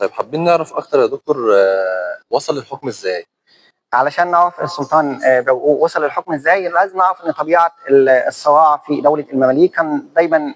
طيب حابين نعرف أكتر يا دكتور وصل للحكم إزاي؟ علشان نعرف السلطان برقوق وصل للحكم ازاي، لازم نعرف ان طبيعه الصراع في دوله المماليك كان دايما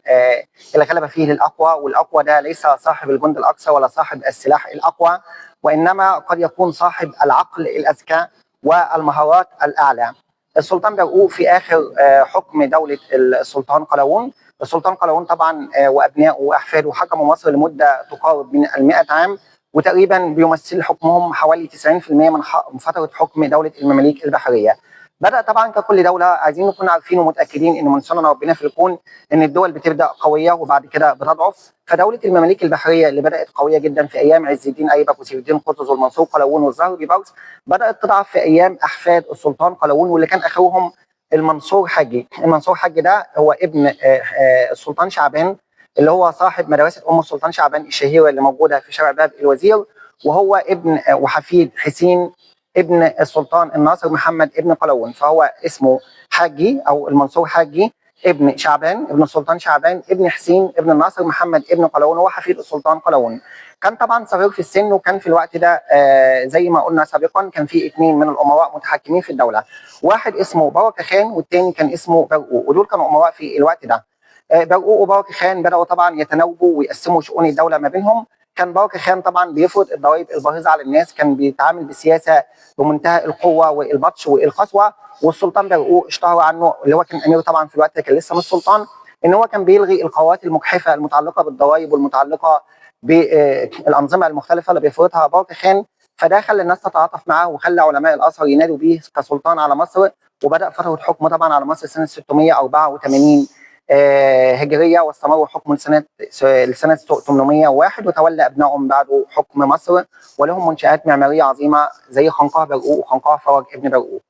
الغلبه فيه للاقوى، والاقوى ده ليس صاحب الجند الاقصى ولا صاحب السلاح الاقوى، وانما قد يكون صاحب العقل الاذكى والمهارات الاعلى. السلطان برقوق في اخر حكم دوله السلطان قلاوون، السلطان قلاوون طبعا وابنائه واحفاده حكموا مصر لمده تقارب من 100 عام، وتقريبا بيمثل حكمهم حوالي 90% من فتره حكم دوله المماليك البحريه. بدأ طبعا ككل دوله عايزين نكون عارفين ومتاكدين ان من سنن ربنا في الكون ان الدول بتبدا قويه وبعد كده بتضعف، فدوله المماليك البحريه اللي بدات قويه جدا في ايام عز الدين ايبك وسيف الدين قطز والمنصور قلاوون والزهر بيبرس، بدات تضعف في ايام احفاد السلطان قلاوون واللي كان اخرهم المنصور حجي. المنصور حجي ده هو ابن السلطان شعبان اللي هو صاحب مدرسه ام السلطان شعبان الشهيره اللي موجوده في شارع باب الوزير، وهو ابن وحفيد حسين ابن السلطان الناصر محمد ابن قلاوون، فهو اسمه حاجي او المنصور حاجي ابن شعبان ابن السلطان شعبان ابن حسين ابن الناصر محمد ابن قلاوون، وهو حفيد السلطان قلاوون. كان طبعا صغير في السن، وكان في الوقت ده زي ما قلنا سابقا كان في اثنين من الامراء متحكمين في الدوله، واحد اسمه بركه خان والثاني كان اسمه برقوق، ودول كانوا امراء في الوقت ده. برقوق وبركه خان بداوا طبعا يتناوبوا ويقسموا شؤون الدوله ما بينهم. كان بركه خان طبعا بيفرض الضرائب الباهظه على الناس، كان بيتعامل بسياسه بمنتهى القوه والبطش والقسوه، والسلطان برقوق اشتهر عنه اللي هو كان امير طبعا في الوقت ده كان لسه مش سلطان، ان هو كان بيلغي القرارات المجحفه المتعلقه بالضرائب والمتعلقه بالانظمه المختلفه اللي بيفرضها بركه خان، فده خلى الناس تتعاطف معاه وخلى علماء الازهر ينادوا به كسلطان على مصر، وبدا فتره حكمه طبعا على مصر سنه 684 هجريه، واستمروا حكم لسنه 801، وتولى ابنائهم بعده حكم مصر، ولهم منشآت معماريه عظيمه زي خنقاه برقوق وخنقاه فرج ابن برقوق.